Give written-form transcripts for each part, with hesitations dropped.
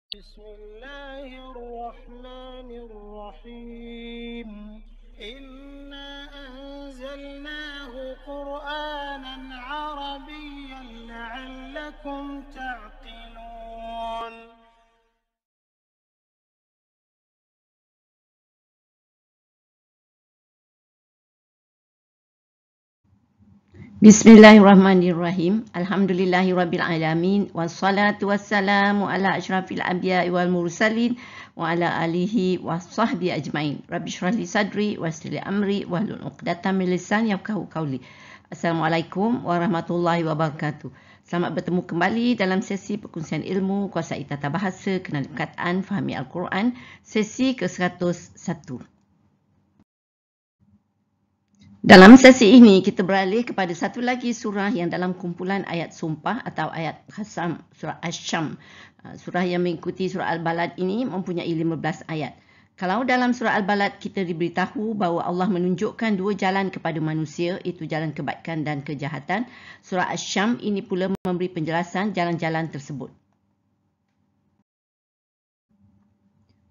بسم الله الرحمن الرحيم إنا أنزلناه قرآنا عربيا لعلكم تعقلون. Bismillahirrahmanirrahim. Alhamdulillahirrabbilalamin. Wassalatu wassalamu ala asyrafil anbiya'i wal mursalin wa ala alihi wa sahbihi ajmain. Rabbi syrah li sadri wa yassir li amri wahlul 'uqdatam min lisani yafqahu qawli. Assalamualaikum warahmatullahi wabarakatuh. Selamat bertemu kembali dalam sesi perkongsian ilmu kuasai tata bahasa, kenali perkataan, fahami Al-Quran, sesi ke-101. Dalam sesi ini, kita beralih kepada satu lagi surah yang dalam kumpulan ayat sumpah atau ayat qasam, surah Asy-Syam. Surah yang mengikuti surah Al-Balad ini mempunyai 15 ayat. Kalau dalam surah Al-Balad kita diberitahu bahawa Allah menunjukkan dua jalan kepada manusia, iaitu jalan kebaikan dan kejahatan, surah Asy-Syam ini pula memberi penjelasan jalan-jalan tersebut.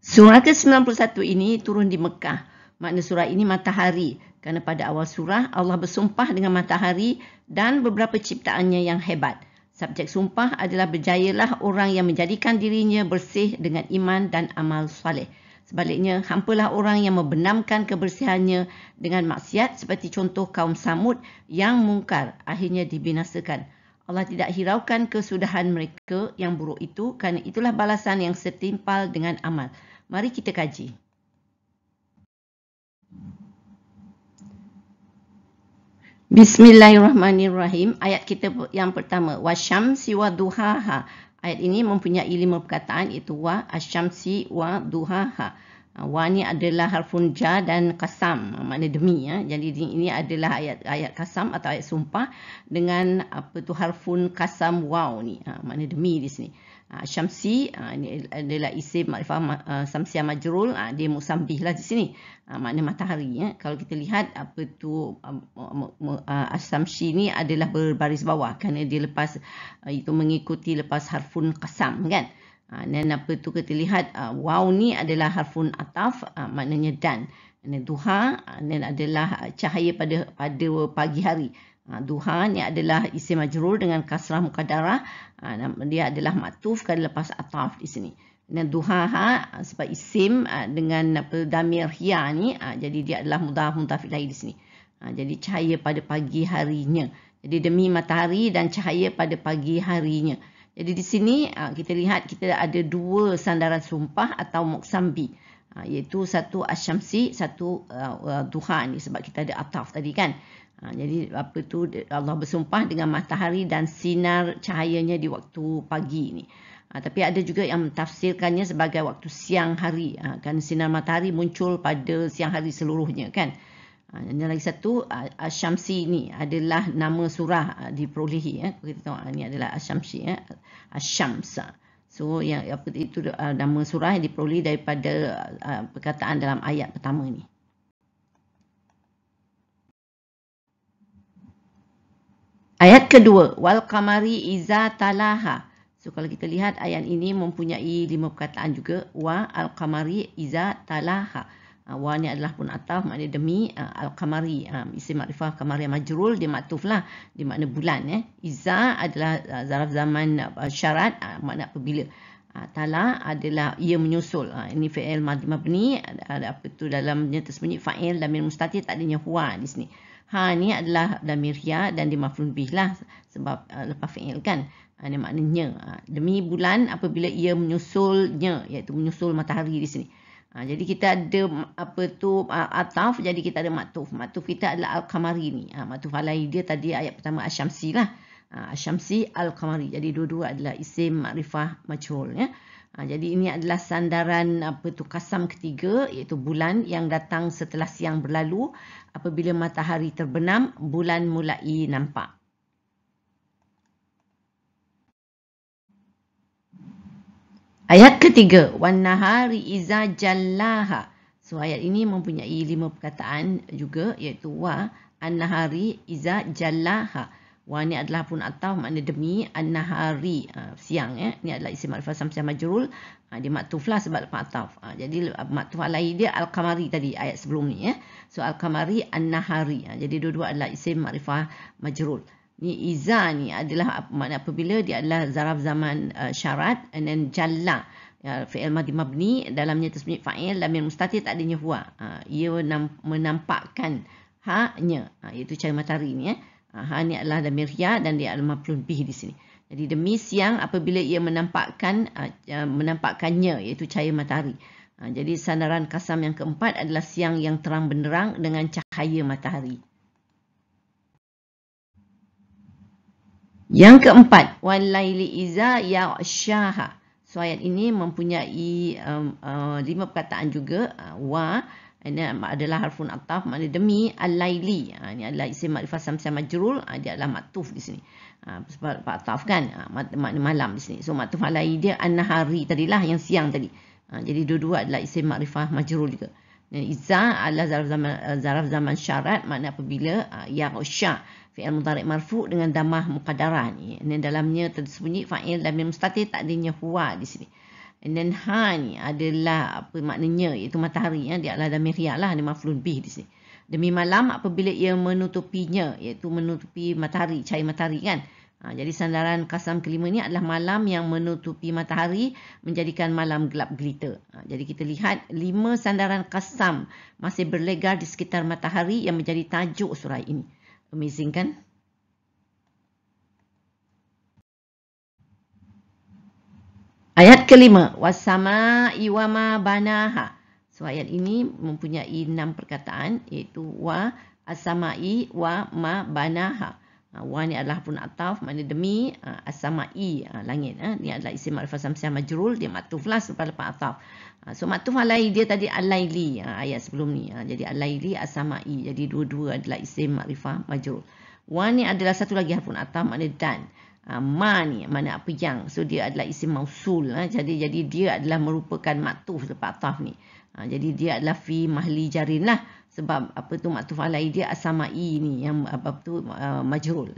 Surah ke-91 ini turun di Mekah. Makna surah ini matahari. Kerana pada awal surah, Allah bersumpah dengan matahari dan beberapa ciptaannya yang hebat. Subjek sumpah adalah berjayalah orang yang menjadikan dirinya bersih dengan iman dan amal soleh. Sebaliknya, hampalah orang yang membenamkan kebersihannya dengan maksiat seperti contoh kaum Samud yang mungkar, akhirnya dibinasakan. Allah tidak hiraukan kesudahan mereka yang buruk itu kerana itulah balasan yang setimpal dengan amal. Mari kita kaji. Bismillahirrahmanirrahim. Ayat kita yang pertama, wasyamsi wa duhaha. Ayat ini mempunyai 5 perkataan, iaitu wa, asyamsi wa duhaha. Wa ni adalah harfun ja dan qasam, makna demi ya. Jadi ini adalah ayat qasam atau ayat sumpah dengan harfun qasam waw ni, makna demi di sini. Syamsi ini adalah isim makrifah samsiah majrul, dia musambih lah di sini, makna matahari ya. Kalau kita lihat asyamsi ni adalah berbaris bawah kerana dia lepas itu mengikuti lepas harfun qasam kan. Dan kita lihat waw ni adalah harfun ataf, maknanya dan. Dan duha dan adalah cahaya pada pagi hari. Duha ni adalah isim majrur dengan kasrah muqaddarah. Dia adalah maktuf kerana lepas ataf di sini. Dan duhaha sebab isim dengan damir hiya ni, jadi dia adalah mudhaf ilaih di sini. Jadi cahaya pada pagi harinya. Jadi demi matahari dan cahaya pada pagi harinya. Jadi di sini kita lihat kita ada dua sandaran sumpah atau muqsambi, iaitu satu asyamsi, satu duha ni sebab kita ada ataf tadi kan. Jadi Allah bersumpah dengan matahari dan sinar cahayanya di waktu pagi ni. Tapi ada juga yang mentafsirkannya sebagai waktu siang hari, kerana sinar matahari muncul pada siang hari seluruhnya kan. Dan lagi satu, Asyamsi ni adalah nama surah diperolehi ya. Kita tengok ni adalah Asyamsi ya. Asyams. So yang itu nama surah yang diperoleh daripada perkataan dalam ayat pertama ni. Ayat kedua, wal qamari iza talaha. So kalau kita lihat ayat ini mempunyai 5 perkataan juga, wa al qamari iza talaha. Wa ni adalah pun ataf, makna demi, al-qamari, isim makrifah qamari majrul, dia maktuf lah, dia makna bulan ya. Iza adalah zaraf zaman syarat, makna apabila. Tala adalah ia menyusul. Ini fi'il madhi mabni, ada dalamnya tersembunyi fa'il damir mustatir, tak adanya huwa di sini. Ha ni adalah damir ya dan dia maf'ul bih lah sebab lepas fi'il kan. Ini maknanya demi bulan apabila ia menyusulnya, iaitu menyusul matahari di sini. Jadi kita ada ataf, jadi kita ada maktuf. Maktuf kita adalah al-qamari ni. Maktuf alaihi dia tadi ayat pertama asyamsi lah. Asyamsi al-qamari. Jadi dua-dua adalah isim makrifah majrul ya. Jadi ini adalah sandaran qasam ketiga, iaitu bulan yang datang setelah siang berlalu. Apabila matahari terbenam, bulan mulai nampak. Ayat ketiga, wan nahari iza jallaha. So ayat ini mempunyai 5 perkataan juga, iaitu wa an nahari iza jallaha. Wa ni adalah harfun ataf, makna demi. An-nahari, siang. Ni adalah isim ma'rifah samsiah majrul. Dia maktuf lah sebab lepas ataf. Jadi maktuf alaihi dia al-qamari tadi, ayat sebelum ni. So al-qamari, an-nahari. Jadi dua-dua adalah isim ma'rifah majrul. Ni iza ni adalah makna apabila dia adalah zaraf zaman syarat, and then jalla, fi'il madhi mabni, dalamnya tasbih fa'il, lamir mustatir, tak adanya huwa. Ia menampakkan ha-nya, iaitu cahaya matahari ni. Ha ni adalah damir ya dan dia adalah maf'ul bih di sini. Jadi demi siang apabila ia menampakkannya, iaitu cahaya matahari. Jadi sandaran kasam yang keempat adalah siang yang terang benderang dengan cahaya matahari. Yang keempat, wal laili iza yaghshaha. So ayat ini mempunyai 5 perkataan juga. Wa ini adalah harfun ataf, makna demi. Al-laili, ini adalah isim ma'rifah samsiah majrul, dia adalah maktuf di sini. Sebab ataf kan, makna malam di sini. So maktuf alaihi dia an-nahari tadilah, yang siang tadi. Jadi dua-dua adalah isim ma'rifah majrul juga. Dan iza adalah zaraf zaman syarat, makna apabila yaghsha, fi'il mudhari' marfu' dengan damah muqaddarah ni. Dan dalamnya tersembunyi fa'il damir mustatir, tak adanya huwa di sini. And then ha ni adalah apa maknanya, iaitu matahari. Dia adalah damir ya lah, dia maf'ul bih di sini. Demi malam apabila ia menutupinya, iaitu menutupi matahari, cahaya matahari kan. Jadi sandaran kasam kelima ni adalah malam yang menutupi matahari, menjadikan malam gelap gelita. Jadi kita lihat 5 sandaran kasam masih berlegar di sekitar matahari yang menjadi tajuk surah ini. Amazing kan? Ayat kelima, wasama'i wa ma banaha. So ayat ini mempunyai 6 perkataan, iaitu wa, as-sama'i, wa ma banaha. Wa ni adalah harfun ataf, makna demi. As-sama'i, langit. Ni adalah isim ma'rifah samsiah majrul, dia maktuf lah lepas ataf. So maktuf alaihi dia tadi al-laili, ayat sebelum ni. Jadi al-laili, as-sama'i. Jadi dua-dua adalah isim ma'rifah majrul. Wa ni adalah satu lagi harfun ataf, makna dan. Ma ni mana apa yang, so dia adalah isim mausul. Jadi dia adalah merupakan maktuf lepas ataf ni. Jadi dia adalah fi mahli jarin lah, sebab apa tu maktuf alaihi dia as-sama'i ni yang apa tu majrul.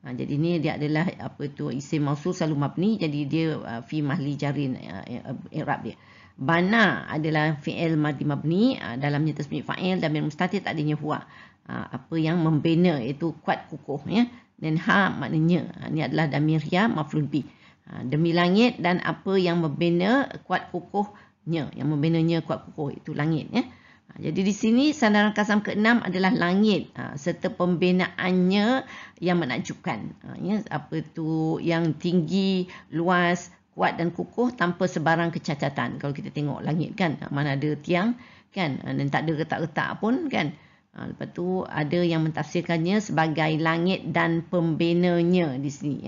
Jadi ni dia adalah apa tu isim mausul selalu mabni, jadi dia fi mahli jarin i'rab dia. Bana adalah fi'il madhi mabni, dalamnya tasbih fa'il damir mustatir, tak adanya huwa. Apa yang membina, iaitu kuat kukuh ya. Dan ha maknanya, ni adalah damir ya maf'ul bih. Demi langit dan apa yang membina kuat kukuhnya, yang membinanya kuat kukuh, itu langit ya. Jadi di sini sandaran kasam ke-6 adalah langit, serta pembinaannya yang menakjubkan. Ya, apa tu yang tinggi, luas, kuat dan kukuh tanpa sebarang kecacatan. Kalau kita tengok langit kan, mana ada tiang kan, dan tak ada retak-retak pun kan. Lepas tu ada yang mentafsirkannya sebagai langit dan pembinanya di sini.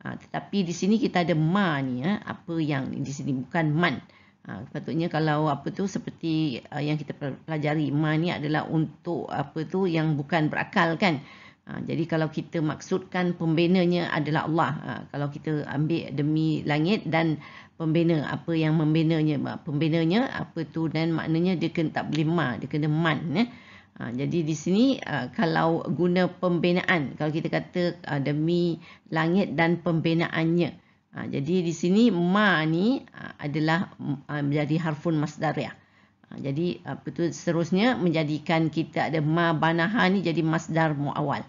Tetapi di sini kita ada ma ni, apa yang di sini, bukan man. Sepatutnya kalau apa tu seperti yang kita pelajari, ma ni adalah untuk apa tu yang bukan berakal kan. Jadi kalau kita maksudkan pembinanya adalah Allah, kalau kita ambil demi langit dan pembina, apa yang membinanya, pembinanya apa tu, dan maknanya dia kena tak boleh ma, dia kena man ya. Jadi di sini kalau guna pembinaan, kalau kita kata demi langit dan pembinaannya, jadi di sini ma ni adalah menjadi harfun masdariyah. Jadi apa tu seterusnya menjadikan kita ada ma banaha ni jadi masdar muawwal.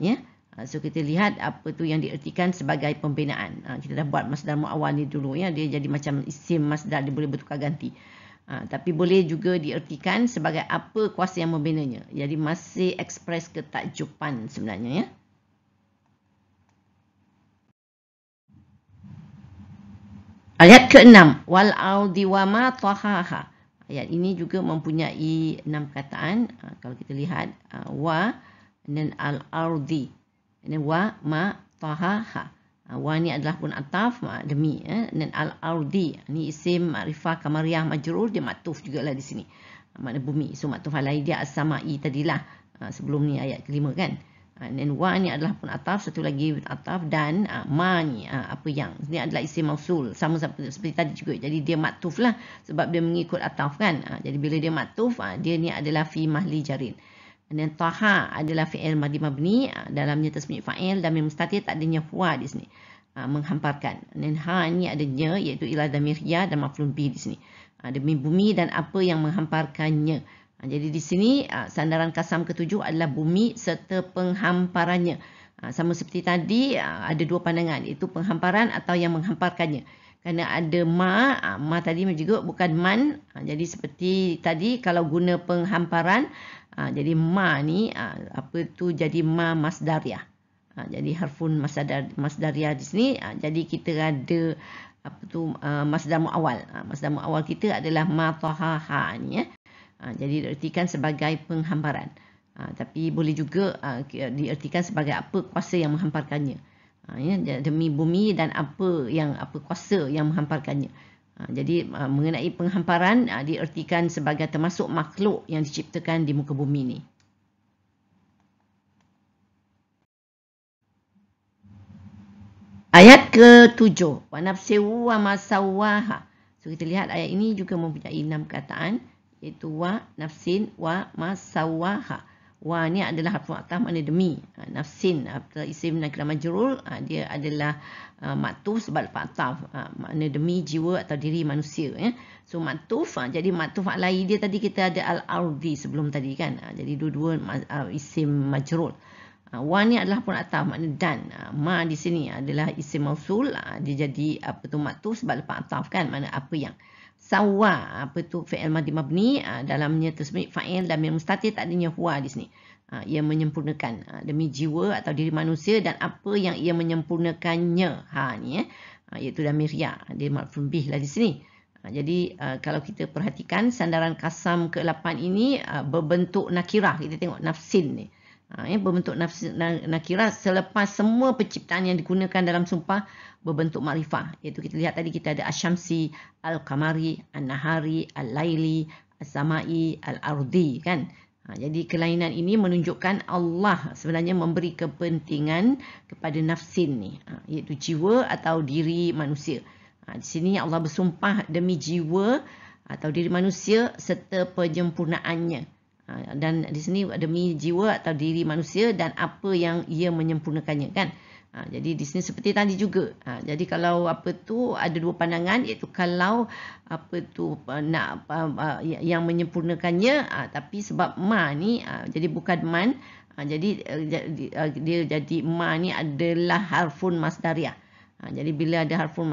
Ya. So kita lihat apa tu yang diertikan sebagai pembinaan. Kita dah buat masdar muawwal ni dulu ya, dia jadi macam isim masdar, dia boleh bertukar ganti. Tapi boleh juga diertikan sebagai apa kuasa yang membinanya. Jadi masih ekspres ketakjuban sebenarnya ya. Ayat ke-6, wal ardi wa ma tahaha. Ayat ini juga mempunyai 6 perkataan. Kalau kita lihat wa dan al ardi, dan wa ma tahaha. Wa ni adalah pun ataf, demi. Dan al-ardi, ni isim ma'rifah kamariyah majrur, dia maktuf jugalah di sini. Makna bumi. So maktuf alaihi dia as-sama'i tadilah. Sebelum ni ayat kelima kan. Dan wa ni adalah pun ataf, satu lagi ataf, dan ma ni apa yang. Ni adalah isim mausul, sama seperti tadi juga. Jadi dia maktuf lah sebab dia mengikut ataf kan. Jadi bila dia maktuf, dia ni adalah fi mahli jarin. Dan taha adalah fi'il madhi mabni, dalamnya tasmi' fa'il damir mustatir, tak adanya huwa di sini. Menghamparkan. Dan ha ni adanya iaitu ila damir ya dan maf'ul bih di sini. Demi bumi dan apa yang menghamparkannya. Jadi di sini sandaran kasam ketujuh adalah bumi serta penghamparannya. Sama seperti tadi ada dua pandangan, iaitu penghamparan atau yang menghamparkannya. Kerana ada ma tadi juga bukan man. Jadi seperti tadi kalau guna penghamparan, jadi ma ni jadi ma masdariyah. Jadi harfun masdariyah di sini. Jadi kita ada masdar muawwal. Masdar muawwal kita adalah ma taha ha ni ya. Jadi diartikan sebagai penghamparan. Tapi boleh juga diartikan sebagai apa kuasa yang menghamparkannya. Ya, demi bumi dan apa kuasa yang menghamparkannya. Jadi mengenai penghamparan diartikan sebagai termasuk makhluk yang diciptakan di muka bumi ni. Ayat ke-7. Wa nafsin wa ma sawwaha. So kita lihat ayat ini juga mempunyai 6 perkataan, iaitu wa nafsin wa ma sawwaha. Wa ni adalah harfu ataf, makna demi. Nafsin isim nakirah majrur, dia adalah maktuf sebab lepas ataf, makna demi jiwa atau diri manusia ya. So maktuf, jadi maktuf alai dia tadi kita ada al-ardi sebelum tadi kan. Jadi dua-dua isim majrur. Wa ni adalah harfu ataf, makna dan. Ma di sini adalah isim mausul, dia jadi maktuf sebab lepas ataf kan, makna apa yang. Sawwa fi'il madhi mabni, dalamnya tasmi' fa'il damir mustatir, tak adanya huwa di sini. Ia menyempurnakan demi jiwa atau diri manusia dan apa yang ia menyempurnakannya. Ni iaitu damir ya, dia maf'ul bih lah di sini. Jadi kalau kita perhatikan sandaran kasam ke-8 ini berbentuk nakirah. Kita tengok nafsin ni. Berbentuk nakirah selepas semua penciptaan yang digunakan dalam sumpah berbentuk makrifah. Iaitu kita lihat tadi kita ada asyamsi, al-kamari, an-nahari, al-laili, as-samai, al-ardi kan. Jadi kelainan ini menunjukkan Allah sebenarnya memberi kepentingan kepada nafsin ni, iaitu jiwa atau diri manusia. Di sini Allah bersumpah demi jiwa atau diri manusia serta penyempurnaannya. Dan di sini demi jiwa atau diri manusia dan apa yang ia menyempurnakannya kan. Jadi di sini seperti tadi juga. Jadi kalau ada dua pandangan, iaitu kalau yang menyempurnakannya, tapi sebab ma ni jadi bukan man, jadi dia jadi ma ni adalah harfun masdariyah. Jadi bila ada harfun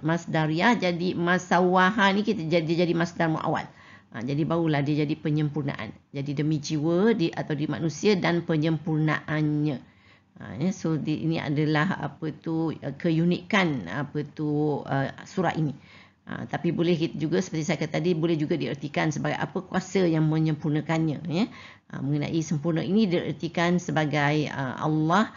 masdariyah, jadi masawaha ni kita jadi masdar muawwal. Jadi barulah dia jadi penyempurnaan. Jadi demi jiwa atau di manusia dan penyempurnaannya. So ini adalah keunikan surah ini. Tapi boleh juga seperti saya kata tadi, boleh juga diartikan sebagai apa kuasa yang menyempurnakannya. Mengenai sempurna ini diartikan sebagai Allah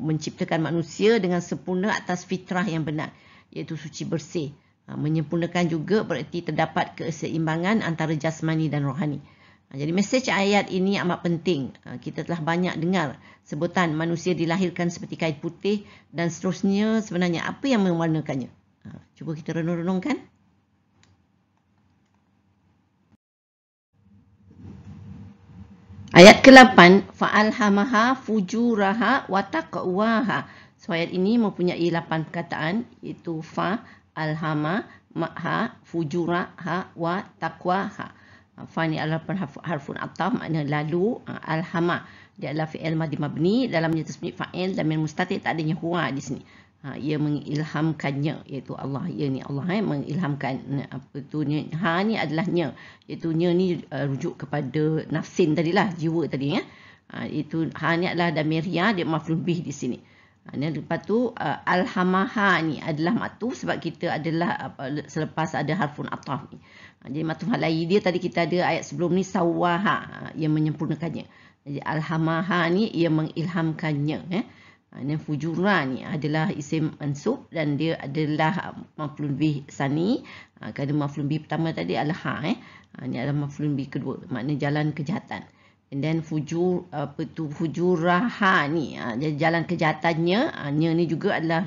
menciptakan manusia dengan sempurna atas fitrah yang benar, iaitu suci bersih. Menyempurnakan juga berarti terdapat keseimbangan antara jasmani dan rohani. Jadi mesej ayat ini amat penting. Kita telah banyak dengar sebutan manusia dilahirkan seperti kain putih dan seterusnya. Sebenarnya apa yang mewarnakannya? Cuba kita renung-renungkan. Ayat ke-8, fa'alhamaha fujuraha wa taqwaha. So ayat ini mempunyai 8 perkataan, iaitu alhama, ma'ha, fujura, ha, wa, taqwaha. Fa ni adalah harfun ataf, makna lalu. Alhama, dia adalah fi'il madhi mabni, dalamnya tasmi' fa'il damir mustatir, tak adanya huwa di sini. Ia mengilhamkannya, iaitu Allah. Ia ni Allah mengilhamkan. Ha ni adalah nya, iaitu nya ni rujuk kepada nafsin tadilah, jiwa tadi ya. Itu ha ni adalah damir ya, dia maf'ul bih di sini. Lepas tu alhamaha ni adalah maktuf sebab kita adalah selepas ada harfun ataf ni. Jadi maktuf alai dia tadi kita ada ayat sebelum ni sawaha, yang menyempurnakannya. Jadi alhamaha ni ia mengilhamkannya Dan fujura ni adalah isim mansub dan dia adalah maf'ul bih sani. Kerana maf'ul bih pertama tadi adalah ha ni adalah maf'ul bih kedua, makna jalan kejahatan. And then fujuraha ni, jadi jalan kejahatannya, nya ni juga adalah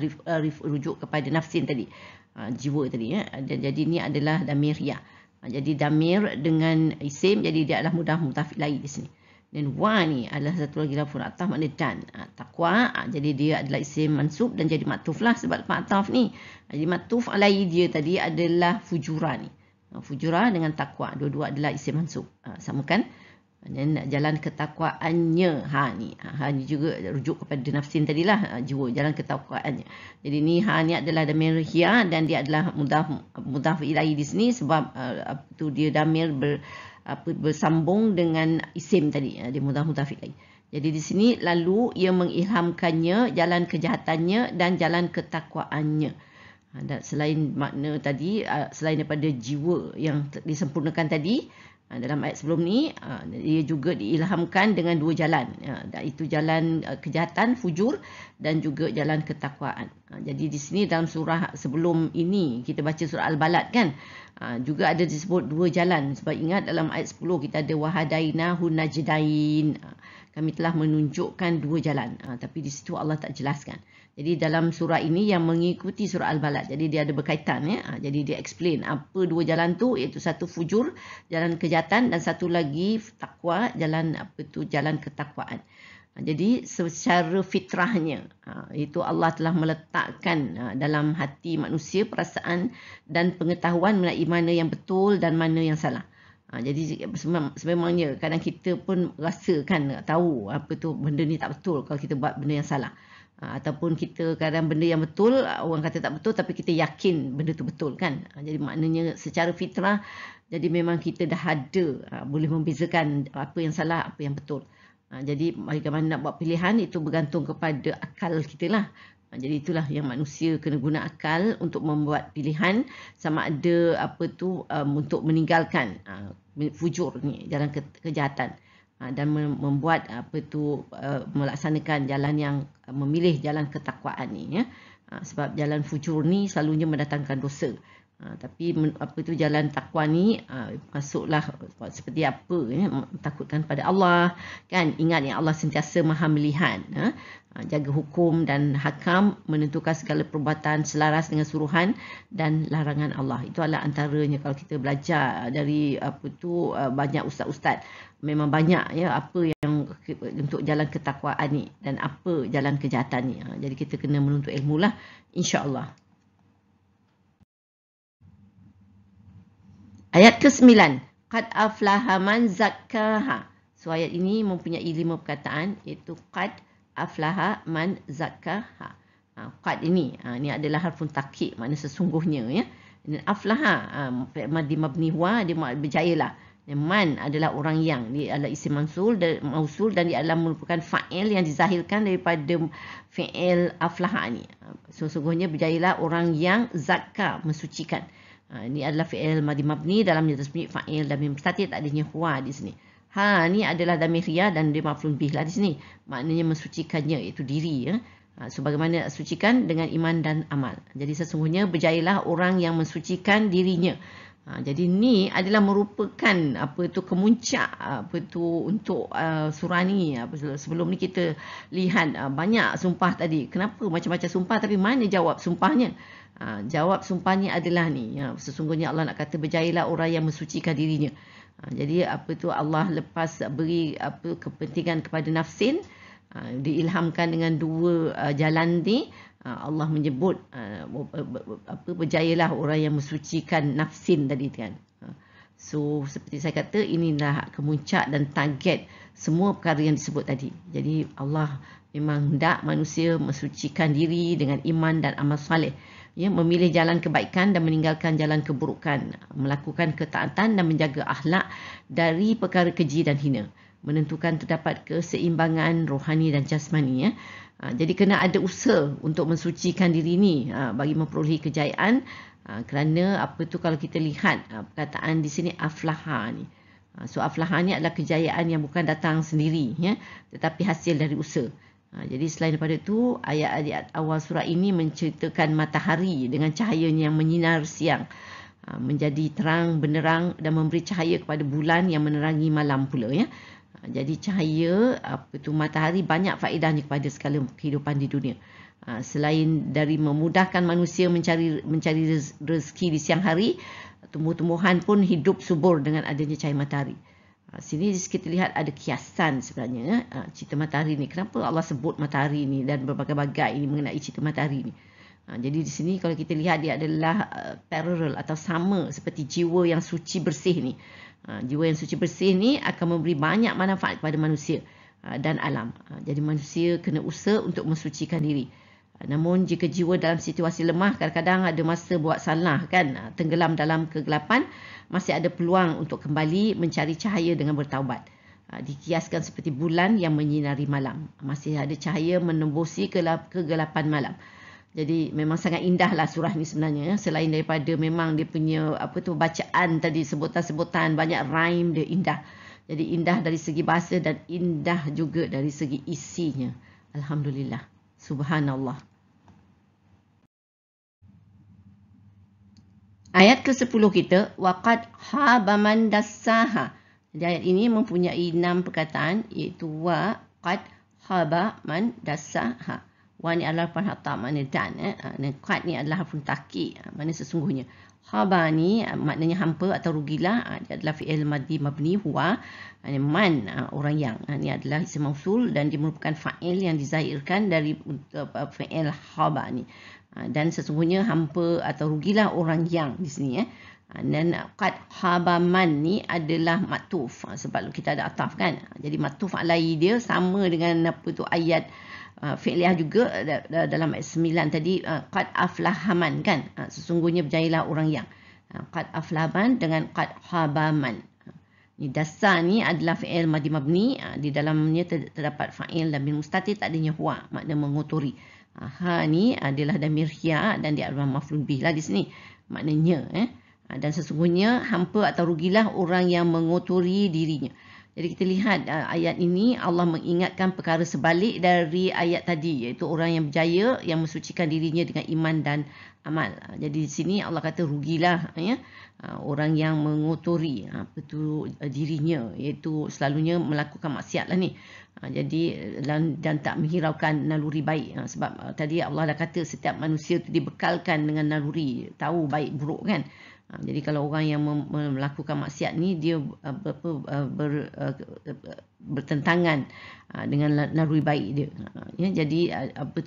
rujuk kepada nafsin tadi, jiwa tadi Jadi ni adalah damir ya. Jadi damir dengan isim, jadi dia adalah mudhaf ilaih di sini. Dan wa ni adalah satu lagi lafaz ataf makna dan. Taqwa, jadi dia adalah isim mansub dan jadi maktuf lah sebab lepas ataf ni. Jadi maktuf alaih dia tadi adalah fujura ni. Fujura dengan taqwa, dua-dua adalah isim mansub. Sama kan? Dan jalan ketakwaannya. Ni juga rujuk kepada nafsin tadilah, jiwa, jalan ketakwaannya. Jadi ni ni adalah damir hiya dan dia adalah mudhaf ilaih di sini sebab dia damir bersambung dengan isim tadi, dia mudhaf ilaih. Jadi di sini lalu ia mengilhamkannya jalan kejahatannya dan jalan ketakwaannya. Dan selain makna tadi, selain daripada jiwa yang disempurnakan tadi, dalam ayat sebelum ni, ia juga diilhamkan dengan dua jalan, iaitu jalan kejahatan, fujur, dan juga jalan ketakwaan. Jadi di sini dalam surah sebelum ini, kita baca surah Al-Balad kan, juga ada disebut dua jalan. Sebab ingat dalam ayat 10 kita ada wahadainahu najdain. Kami telah menunjukkan dua jalan. Tapi di situ Allah tak jelaskan. Jadi dalam surah ini yang mengikuti surah Al-Balad. Jadi dia ada berkaitan. Jadi dia explain apa dua jalan tu, iaitu satu fujur, jalan kejahatan, dan satu lagi takwa, jalan jalan ketakwaan. Jadi secara fitrahnya, itu Allah telah meletakkan dalam hati manusia perasaan dan pengetahuan mengenai mana yang betul dan mana yang salah. Jadi sememangnya kadang kita pun rasa kan, tahu benda ni tak betul kalau kita buat benda yang salah. Ataupun kita kadang benda yang betul, orang kata tak betul tapi kita yakin benda tu betul kan. Jadi maknanya secara fitrah, jadi memang kita dah ada, boleh membezakan apa yang salah, apa yang betul. Jadi bagaimana nak buat pilihan itu bergantung kepada akal kita lah. Jadi itulah yang manusia kena guna akal untuk membuat pilihan, sama ada untuk meninggalkan fujur ni, jalan kejahatan, dan membuat melaksanakan jalan yang memilih jalan ketakwaan ni, sebab jalan fujur ni selalunya mendatangkan dosa. Tapi jalan takwa ni masuklah seperti apa, takutkan pada Allah kan. Ingat yang Allah sentiasa maha melihat, jaga hukum dan hakam, menentukan segala perbuatan selaras dengan suruhan dan larangan Allah. Itu adalah antaranya kalau kita belajar dari banyak ustaz-ustaz. Memang banyak apa yang untuk jalan ketakwaan ni dan apa jalan kejahatan ni. Jadi kita kena menuntut ilmu lah, insya-Allah. Ayat ke-9, qad aflaha man zakkaha. So ayat ini mempunyai 5 perkataan, iaitu qad aflaha man zakkaha. Qad ini adalah harfun takkid, makna sesungguhnya ya. Dan aflaha madi mabni huwa, dia berjayalah. Man adalah orang yang, dia adalah isim mausul dan dia adalah merupakan fa'il yang dizahirkan daripada fi'il aflaha ni. Sesungguhnya berjayalah orang yang zakka, mensucikan. Ini adalah fi'il madi mabni, dalamnya tasbih fa'il dan mim mustatir, tak adanya huwa di sini. Ni adalah damir riyah dan dia maf'ul bih lah di sini. Maknanya mensucikannya, iaitu diri ya. Sebagaimana sucikan dengan iman dan amal. Jadi sesungguhnya berjayalah orang yang mensucikan dirinya. Jadi ni adalah merupakan kemuncak untuk surah ni. Sebelum ni kita lihat banyak sumpah tadi. Kenapa macam-macam sumpah tapi mana jawab sumpahnya? Jawab sumpahnya adalah ni. Sesungguhnya Allah nak kata berjayalah orang yang mensucikan dirinya. Jadi Allah lepas beri kepentingan kepada nafsin, diilhamkan dengan dua jalan ni. Allah menyebut berjayalah orang yang mensucikan nafsin tadi kan. So seperti saya kata, inilah kemuncak dan target semua perkara yang disebut tadi. Jadi Allah memang hendak manusia mensucikan diri dengan iman dan amal soleh, ya, memilih jalan kebaikan dan meninggalkan jalan keburukan, melakukan ketaatan dan menjaga akhlak dari perkara keji dan hina, menentukan terdapat keseimbangan rohani dan jasmani ya. Jadi kena ada usaha untuk mensucikan diri ni bagi memperolehi kejayaan, kerana kalau kita lihat perkataan di sini aflaha ni. So aflaha ni adalah kejayaan yang bukan datang sendiri ya, tetapi hasil dari usaha. Jadi selain daripada itu, ayat-ayat awal surah ini menceritakan matahari dengan cahayanya yang menyinar siang, menjadi terang benderang dan memberi cahaya kepada bulan yang menerangi malam pula ya. Jadi cahaya matahari banyak faedahnya kepada segala kehidupan di dunia. Selain dari memudahkan manusia mencari rezeki di siang hari, tumbuh-tumbuhan pun hidup subur dengan adanya cahaya matahari. Sini kita lihat ada kiasan sebenarnya cerita matahari ni. Kenapa Allah sebut matahari ni dan berbagai-bagai ini mengenai cerita matahari ni. Jadi di sini kalau kita lihat dia adalah parallel atau sama seperti jiwa yang suci bersih ni. Jiwa yang suci bersih ni akan memberi banyak manfaat kepada manusia dan alam. Jadi manusia kena usaha untuk mensucikan diri. Namun jika jiwa dalam situasi lemah, kadang-kadang ada masa buat salah kan, tenggelam dalam kegelapan, masih ada peluang untuk kembali mencari cahaya dengan bertaubat. Dikiaskan seperti bulan yang menyinari malam. Masih ada cahaya menembusi kegelapan malam. Jadi memang sangat indahlah surah ni sebenarnya. Selain daripada memang dia punya bacaan tadi, sebutan-sebutan, banyak rhyme dia indah. Jadi indah dari segi bahasa dan indah juga dari segi isinya. Alhamdulillah. Subhanallah. Ayat ke-10 kita, waqad khaba man dassaha. Jadi ayat ini mempunyai 6 perkataan, iaitu waqad khaba man dassaha. Wa ni adalah harfun hatta, makna dan. Qad ni adalah harfun taki, makna sesungguhnya. Khaba ni maknanya hampa atau rugilah. Dia adalah fi'il madhi mabni huwa. Man orang yang. Ini adalah isim mausul dan dia merupakan fa'il yang dizahirkan dari fi'il khaba ni. Dan sesungguhnya hampa atau rugilah orang yang di sini. Dan qad khaba man ni adalah maktuf. Sebab kita ada ataf kan. Jadi maktuf alai dia sama dengan ayat fi'liyah juga dalam ayat 9 tadi, qad aflaha man kan. Sesungguhnya berjayalah orang yang. Qad aflaha man dengan qad khaba man. Ni dasar ni adalah fi'il madhi mabni, di dalamnya terdapat fa'il dan bil mustatir, tak adanya huwa, makna mengotori. Ha ni adalah damir hiya dan dia adalah maf'ul bih lah di sini, maknanya dan sesungguhnya hampa atau rugilah orang yang mengotori dirinya. Jadi kita lihat ayat ini Allah mengingatkan perkara sebalik dari ayat tadi, iaitu orang yang berjaya yang mensucikan dirinya dengan iman dan amal. Jadi di sini Allah kata rugilah orang yang mengotori dirinya, iaitu selalunya melakukan maksiat lah ni. Jadi dan tak menghiraukan naluri baik. Sebab tadi Allah dah kata setiap manusia itu dibekalkan dengan naluri, tahu baik buruk kan. Jadi kalau orang yang melakukan maksiat ni dia bertentangan dengan naluri baik dia. Jadi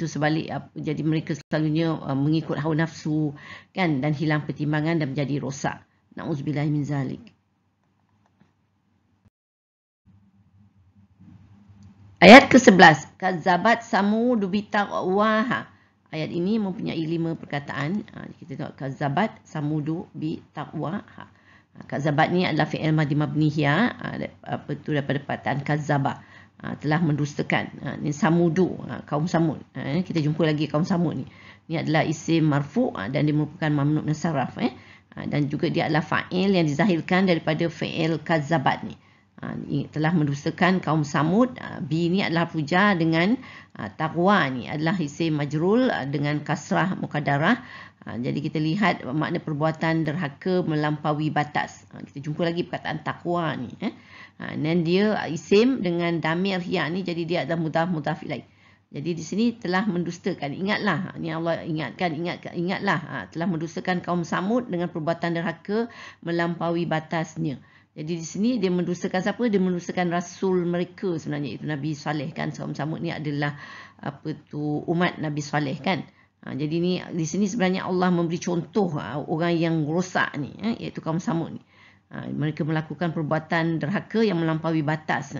sebalik, jadi mereka selalunya mengikut hawa nafsu kan, dan hilang pertimbangan dan menjadi rosak. Na'udzubillahi min zalik. Ayat ke-11, kazzabat samud bi taqwaha. Ayat ini mempunyai 5 perkataan. Kita tengok kazzabat samudu bi taqwaha. Kazzabat ni adalah fi'il madhi mabni hiya, daripada perkataan kazzaba, telah mendustakan. Ni samudu, kaum Samud. Kita jumpa lagi kaum Samud ni. Ni adalah isim marfu' dan dia merupakan mamnu' min sarf. Dan juga dia adalah fa'il yang dizahirkan daripada fi'il kazzabat ni. Telah mendustakan kaum Samud. Bi ni adalah puja dengan taqwa ni adalah isim majrul dengan kasrah muqaddarah. Jadi kita lihat makna perbuatan derhaka melampaui batas. Kita jumpa lagi perkataan taqwa ni. Dan dia isim dengan damir hiya ni, jadi dia adalah mudhaf ilaih. Jadi di sini telah mendustakan. Ingatlah, ni Allah ingatlah telah mendustakan kaum Samud dengan perbuatan derhaka melampaui batasnya. Jadi di sini dia mendustakan siapa? Dia mendustakan rasul mereka sebenarnya, itu Nabi Saleh kan. Kaum Samud ni adalah umat Nabi Saleh kan. Jadi ni di sini sebenarnya Allah memberi contoh orang yang rosak ni, iaitu kaum Samud ni. Mereka melakukan perbuatan derhaka yang melampaui batas.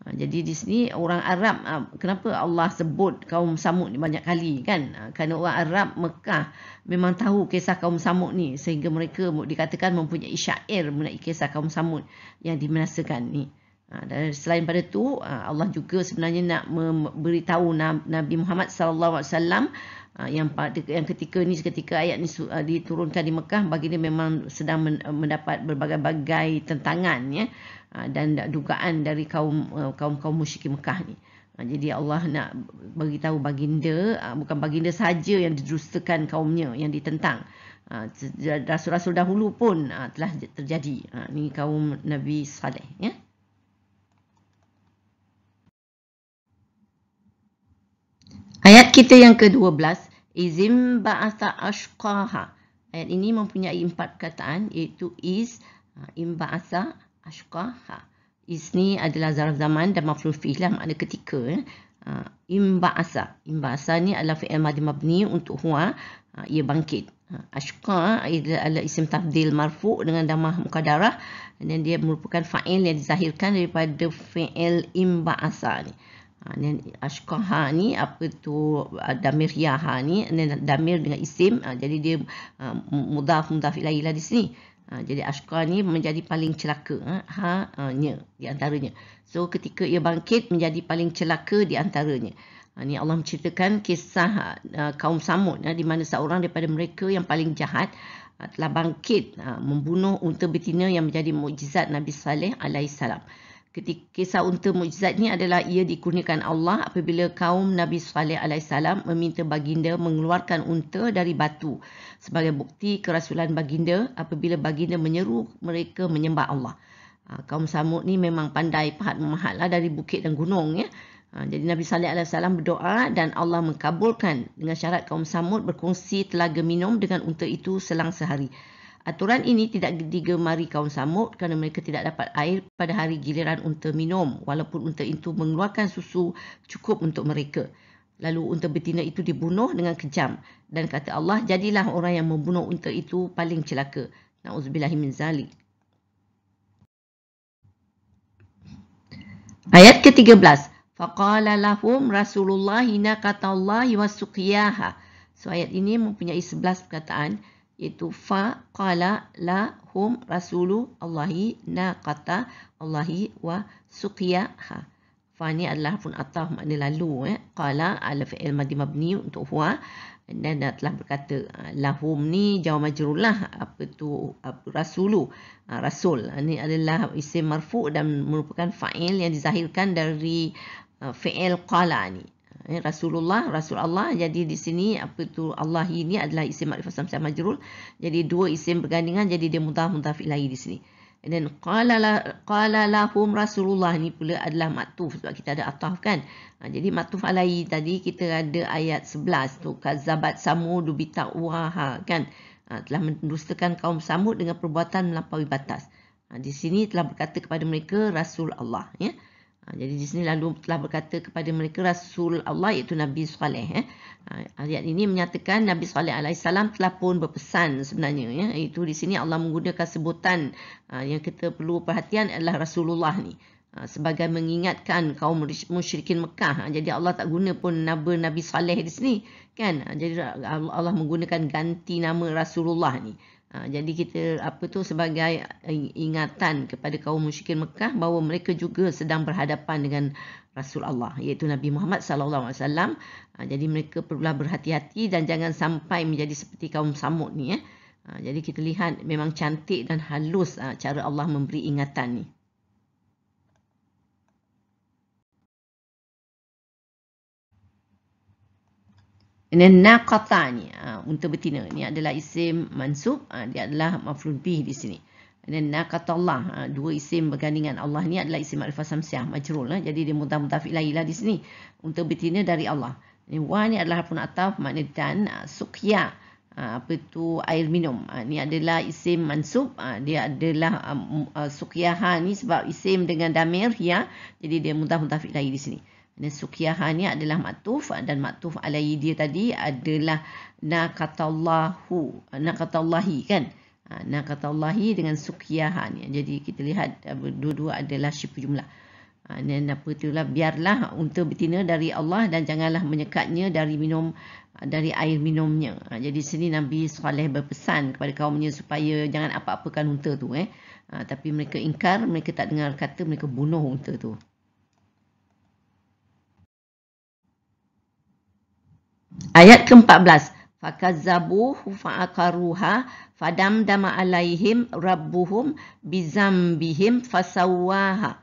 Jadi di sini orang Arab, kenapa Allah sebut kaum Samud ni banyak kali kan? Kerana orang Arab Mekah memang tahu kisah kaum Samud ni, sehingga mereka dikatakan mempunyai syair mengenai kisah kaum Samud yang dibinasakan ni. Dan selain pada itu, Allah juga sebenarnya nak memberitahu Nabi Muhammad SAW yang ketika ayat ni diturunkan di Mekah, baginda memang sedang mendapat berbagai-bagai tentangan dan dugaan dari kaum musyrik Mekah ni. Jadi Allah nak beritahu baginda, bukan baginda saja yang didustakan kaumnya, yang ditentang. Rasul-rasul dahulu pun telah terjadi. Ni kaum Nabi Saleh ya. Ayat kita yang ke-12, izim ba'atha ashqaha. Ayat ini mempunyai 4 perkataan, iaitu is, imba'atha, ashqaha. Is ni adalah zarf zaman dan maf'ul fi'il lah, makna ketika. Imba'atha. Imba'atha ni adalah fi'il madhi mabni untuk huwa, ia bangkit. Ashqa adalah isim tafdil marfu' dengan damah muqaddarah, dan dia merupakan fa'il yang dizahirkan daripada fi'il imba'atha ni. Dan ashqaha ni apa tu, damir yaha ni, damir dengan isim, jadi dia mudhaf ilaihi lah di sini. Jadi ashqa ni menjadi paling celaka, nya di antaranya. So ketika ia bangkit menjadi paling celaka di antaranya. Ni Allah menceritakan kisah kaum Samud, di mana seorang daripada mereka yang paling jahat telah bangkit membunuh unta betina yang menjadi mukjizat Nabi Saleh alaihissalam. Kisah unta mukjizat ni adalah ia dikurniakan Allah apabila kaum Nabi Saleh alaihissalam meminta baginda mengeluarkan unta dari batu sebagai bukti kerasulan baginda apabila baginda menyeru mereka menyembah Allah. Kaum Samud ni memang pandai pahat memahat lah dari bukit dan gunung, ya. Jadi Nabi Saleh alaihissalam berdoa dan Allah mengabulkan dengan syarat kaum Samud berkongsi telaga minum dengan unta itu selang sehari. Aturan ini tidak digemari kaum Samud kerana mereka tidak dapat air pada hari giliran unta minum walaupun unta itu mengeluarkan susu cukup untuk mereka. Lalu unta betina itu dibunuh dengan kejam dan kata Allah, jadilah orang yang membunuh unta itu paling celaka. Na'udzubillahi min zalik. Ayat ke-13. Faqala lahum Rasulullah naqatallahi wa suqiyaha. So ayat ini mempunyai 11 perkataan, iaitu faqala lahum Rasulullahi naqata Allahi wa suqiyaha. Fa ni adalah pun ataf, makna lalu. Qala ala fi'il madhi mabni untuk huwa, dan telah berkata. Lahum ni jawab majrur lah, apa tu, rasulu, rasul. Ini adalah isim marfu' dan merupakan fa'il yang dizahirkan dari fi'il qala ni. Rasulullah, Rasul Allah. Jadi di sini apa tu, Allah ini adalah isim ma'rifah samsah majrur. Jadi dua isim bergandingan, jadi dia mudhaf ilaihi di sini. Dan qala lahum Rasulullah ni pula adalah maktuf sebab kita ada ataf kan. Jadi maktuf alaihi tadi kita ada ayat 11 tu, kazzabat samud bi taqwaha kan. Telah mendustakan kaum Samud dengan perbuatan melampaui batas. Di sini telah berkata kepada mereka Rasul Allah, ya. Jadi di sini lalu telah berkata kepada mereka Rasul Allah, iaitu Nabi Saleh. Ayat ini menyatakan Nabi Saleh alaihissalam telah pun berpesan sebenarnya, ya. Itu di sini Allah menggunakan sebutan yang kita perlu perhatian adalah Rasulullah ni sebagai mengingatkan kaum musyrikin Mekah. Jadi Allah tak guna pun nama Nabi Saleh di sini kan. Jadi Allah menggunakan ganti nama Rasulullah ni. Jadi kita apa tu sebagai ingatan kepada kaum musyrikin Mekah bahawa mereka juga sedang berhadapan dengan Rasul Allah, iaitu Nabi Muhammad sallallahu alaihi wasallam. Jadi mereka perlulah berhati-hati dan jangan sampai menjadi seperti kaum Samud ni, ya. Jadi kita lihat memang cantik dan halus cara Allah memberi ingatan ni. Dan naqata ni, unta betina ni adalah isim mansub, dia adalah maf'ul bih di sini. Dan naqatallah, dua isim bergandingan Allah ni adalah isim ma'rifah samsiah majrur lah. Jadi dia mudhaf ilaihi lah di sini. Unta betina dari Allah. Ni wa ni adalah harfun ataf, makna dan. Suqya, apa tu, air minum. Ni adalah isim mansub, dia adalah suqyaha ni sebab isim dengan damir ya, jadi dia mudhaf ilaihi di sini. Dan suqiyaha ni adalah maktuf dan maktuf alaihi dia tadi adalah naqatallahi kan. Naqatallahi dengan suqiyaha ni. Jadi kita lihat dua-dua adalah syifu jumlah. Dan apa itulah, biarlah unta betina dari Allah dan janganlah menyekatnya dari air minumnya. Jadi sini Nabi Saleh berpesan kepada kaumnya supaya jangan apa-apakan unta tu. Tapi mereka ingkar, mereka tak dengar kata, mereka bunuh unta tu. Ayat ke-14. Fakazzabuhu fa'akaruha fadamdama alaihim rabbuhum bizambihim fasawwaha.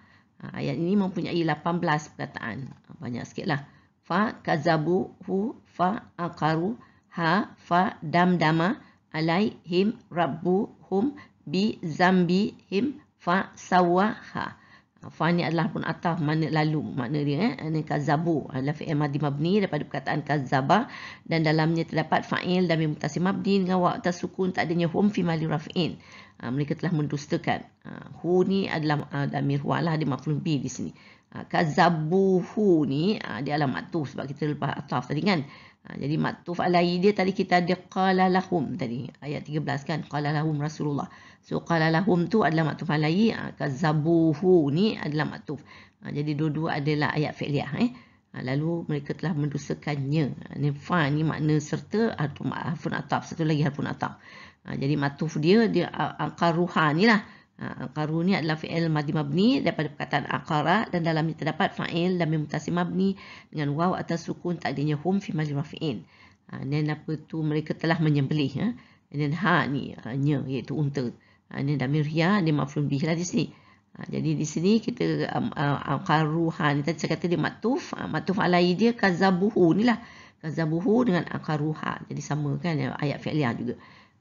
Ayat ini mempunyai 18 perkataan. Banyak sikitlah. Fakazzabuhu fa'akaruha fadamdama alaihim rabbuhum bizambihim fasawwaha. Fa ni adalah harfun ataf, makna lalu, makna dia ini kazabu adalah fi'il madhi mabni daripada perkataan kazaba, dan dalamnya terdapat fa'il dan mutasim mabni dengan waw atas sukun, tak adanya hum fi mali raf'in. Mereka telah mendustakan. Hu ni adalah damir huwa lah, dia maf'ul bi di sini. Kazabuhu ni dia adalah maktuf sebab kita lepas ataf tadi kan. Jadi maktuf alaihi dia tadi kita ada qala lahum tadi ayat 13 kan, qala lahum Rasulullah. So qala lahum tu adalah maktuf alaihi, kazabuhu ni adalah maktuf. Jadi dua-dua adalah ayat fi'liyah lalu mereka telah mendustakannya. Ni fa ni makna serta harfun ataf, satu lagi harfun ataf. Jadi maktuf dia aqaruha ni lah. Aqaru ni adalah fi'il madhi mabni daripada perkataan aqara, dan dalamnya terdapat fa'il dan mutasim mabni dengan waw atas sukun, tak adanya hum fi mali rafi'in. Dan apa tu, mereka telah menyembelih. Dan ha ni nya iaitu unta. Ini damir ya, dia maf'ul bih lah di sini. Jadi di sini kita aqaruha ni tadi saya kata dia maktuf, maktuf alaihi dia kazabuhu ni lah. Kazabuhu dengan aqaruha. Jadi sama kan ayat fi'liyah juga.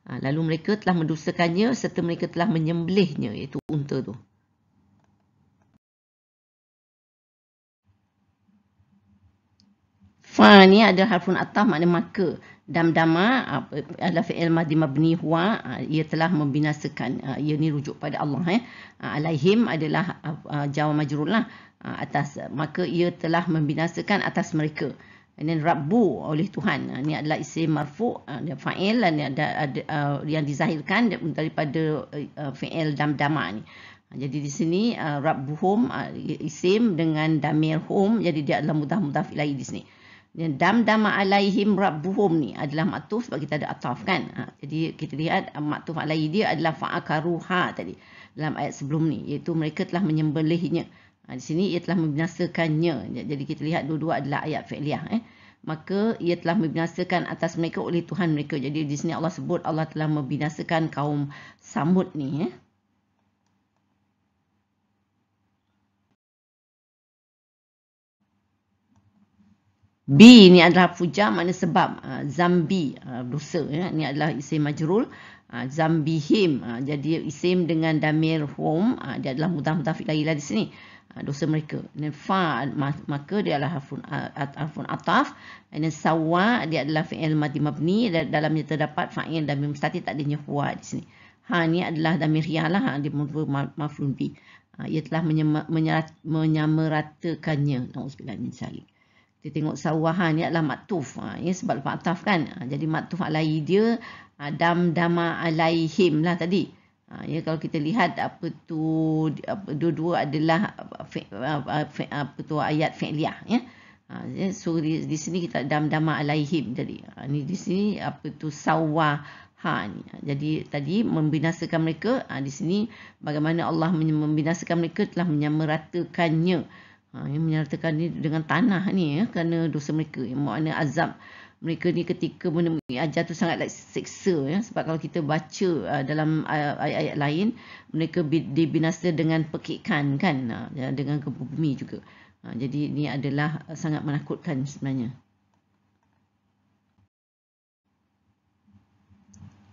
Lalu mereka telah mendustakannya serta mereka telah menyembelihnya, iaitu unta tu. Fa ni ada harfun ataf, makna maka. Damdama adalah fi'il madhi mabni huwa, ia telah membinasakan. Ia ni rujuk pada Allah. Alaihim adalah jawa majrur lah, atas, maka ia telah membinasakan atas mereka. Dan Rabbu oleh Tuhan. Ini adalah isim marfu', fa'il, dan ada yang dizahirkan daripada fi'il damdama ni. Jadi di sini Rabbuhum isim dengan damir hum, jadi dia adalah mudhaf ilaih di sini. Dan damdama alaihim Rabbuhum ni adalah maktuf sebab kita ada ataf kan. Jadi kita lihat maktuf alaihi dia adalah fa'akaruha tadi dalam ayat sebelum ni, iaitu mereka telah menyembelihnya. Di sini ia telah membinasakannya. Jadi kita lihat dua-dua adalah ayat fi'liyah. Maka ia telah membinasakan atas mereka oleh Tuhan mereka. Jadi di sini Allah sebut Allah telah membinasakan kaum Samud ni. Bi ni adalah fuja, makna sebab. Zambi dosa. Ini adalah isim majrul. Zambihim jadi isim dengan damir hum, dia adalah mudhaf ilaih di sini. Dosa mereka. Dan fa maka dia adalah harfun ataf. Dan sawa dia adalah fi'il madhi mabni, dan dalamnya terdapat fa'il dan mustatir, tak adanya huwa di sini. Ha ni adalah damir ya lah, dia maf'ul bi. Ia telah menyamaratakannya. Nauzubillah min zalik. Kita tengok sawaha ni adalah maktuf. Sebab lepas ataf kan. Jadi maktuf alaihi dia damdama alaihim lah tadi. Kalau kita lihat apa tu, dua-dua adalah ayat fi'liyah. So di sini kita damdama alaihim tadi. Ni di sini apa tu sawaha ni. Jadi tadi membinasakan mereka. Di sini bagaimana Allah membinasakan mereka, telah menyamaratakannya. Menyertakan ni dengan tanah ni kerana dosa mereka. Maknanya azab mereka ni ketika menemui ajal tu sangatlah seksa. Sebab kalau kita baca dalam ayat-ayat lain, mereka dibinasa dengan pekikan kan, dengan gempa bumi juga. Jadi ini adalah sangat menakutkan sebenarnya.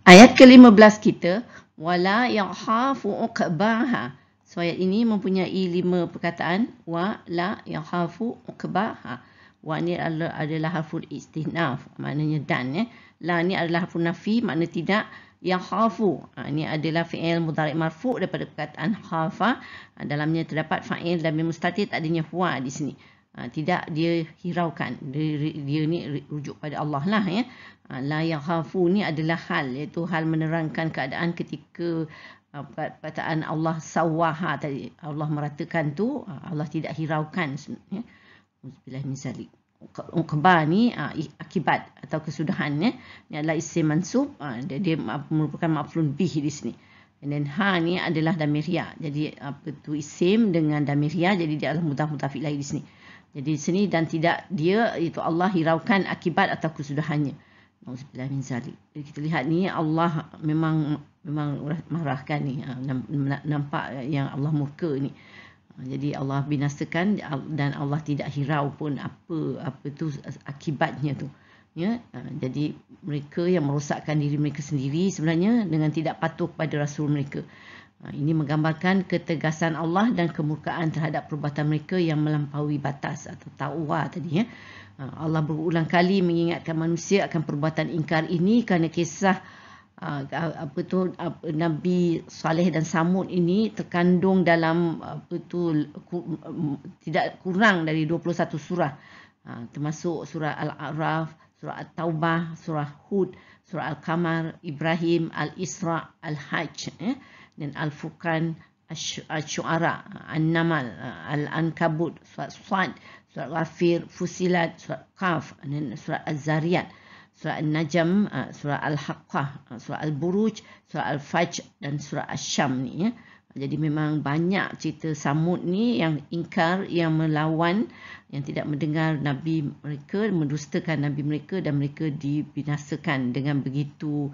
Ayat ke-15 kita, wala yakhafu uqbaha. So ayat ini mempunyai 5 perkataan. Wa la yakhafu uqbaha. Wa ni adalah harful istinaf, maknanya dan. La ni adalah harful nafi, makna tidak. Yakhafu ini adalah fi'il mudhari' marfu' daripada perkataan khafa. Dalamnya terdapat fa'il dan mustatir, tak adanya huwa di sini. Tidak dia hiraukan. Dia ni rujuk pada Allah lah La yakhafu ni adalah hal, iaitu hal menerangkan keadaan ketika perkataan Allah sawaha tadi, Allah meratakan tu, Allah tidak hiraukan sebenarnya. Bismillah min zalik. Uqba ni akibat atau kesudahan. Ni adalah isim mansub, dia merupakan maf'ul bih di sini. Dan ha ni adalah damir ya. Jadi apa tu isim dengan damir ya, jadi dia adalah mudhaf ilaih di sini. Jadi di sini dan tidak dia, itu Allah hiraukan akibat atau kesudahannya. Bismillah min zalik. Jadi kita lihat ni Allah memang marahkan ni, nampak yang Allah murka ni. Jadi Allah binasakan dan Allah tidak hirau pun apa tu akibatnya tu. Jadi mereka yang merosakkan diri mereka sendiri sebenarnya dengan tidak patuh kepada Rasul mereka. Ini menggambarkan ketegasan Allah dan kemurkaan terhadap perbuatan mereka yang melampaui batas atau taqwa tadi. Allah berulang kali mengingatkan manusia akan perbuatan ingkar ini kerana kisah Nabi Saleh dan Samud ini terkandung dalam tidak kurang dari 21 surah, termasuk surah Al-A'raf, surah At-Taubah, surah Hud, surah Al-Qamar, Ibrahim, Al-Isra, Al-Hajj, dan Al-Furqan, Al-Syu'ara, An-Namal, Al-Ankabut, surat Sad, surat Ghafir, Fusilat, surat Qaf, dan surat Az-Zariyat, surat An-Najm, surat Al-Haqqah, surat Al-Buruj, surat Al-Fajr dan surat Asy-Syam ni. Jadi memang banyak cerita Samud ni yang ingkar, yang melawan, yang tidak mendengar Nabi mereka, mendustakan Nabi mereka dan mereka dibinasakan dengan begitu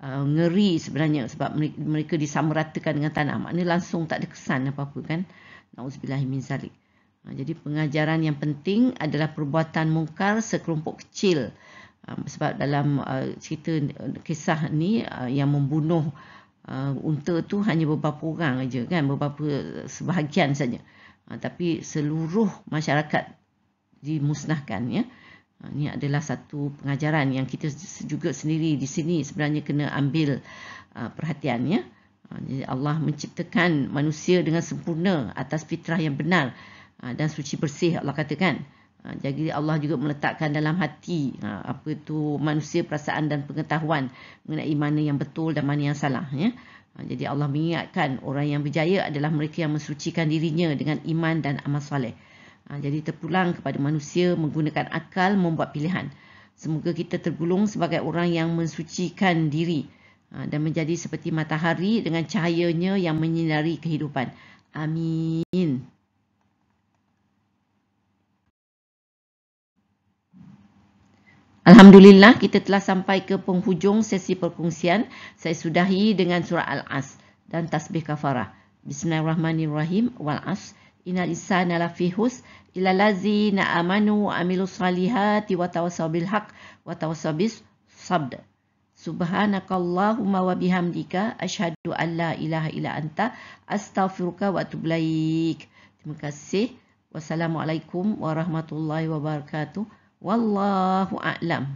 ngeri sebenarnya sebab mereka disamaratakan dengan tanah. Maknanya langsung tak ada kesan apa-apa kan. Nauzubillahi min zalik. Jadi pengajaran yang penting adalah perbuatan mungkar sekelompok kecil. Sebab dalam cerita kisah ni yang membunuh unta tu hanya beberapa orang aja kan, beberapa sebahagian saja. Tapi seluruh masyarakat dimusnahkan ya. Ini adalah satu pengajaran yang kita juga sendiri di sini sebenarnya kena ambil perhatian ya. Jadi Allah menciptakan manusia dengan sempurna atas fitrah yang benar dan suci bersih, Allah katakan. Jadi Allah juga meletakkan dalam hati manusia perasaan dan pengetahuan mengenai mana yang betul dan mana yang salah ya. Jadi Allah mengingatkan orang yang berjaya adalah mereka yang mensucikan dirinya dengan iman dan amal soleh. Jadi terpulang kepada manusia menggunakan akal membuat pilihan. Semoga kita tergolong sebagai orang yang mensucikan diri dan menjadi seperti matahari dengan cahayanya yang menyinari kehidupan. Amin. Alhamdulillah, kita telah sampai ke penghujung sesi perkongsian. Saya sudahi dengan surah Al-As dan tasbih kafarah. Bismillahirrahmanirrahim. Wal-As. Innal insana lafi khusr illa allazina amanu wa amilus salihati wa tawassaw bil haqq wa tawassaw bis sabr. Subhanakallahumma wa bihamdika asyhadu an la ilaha illa anta astaghfiruka wa atubu ilaik. Terima kasih. Wassalamualaikum warahmatullahi wabarakatuh. Wallahu a'lam.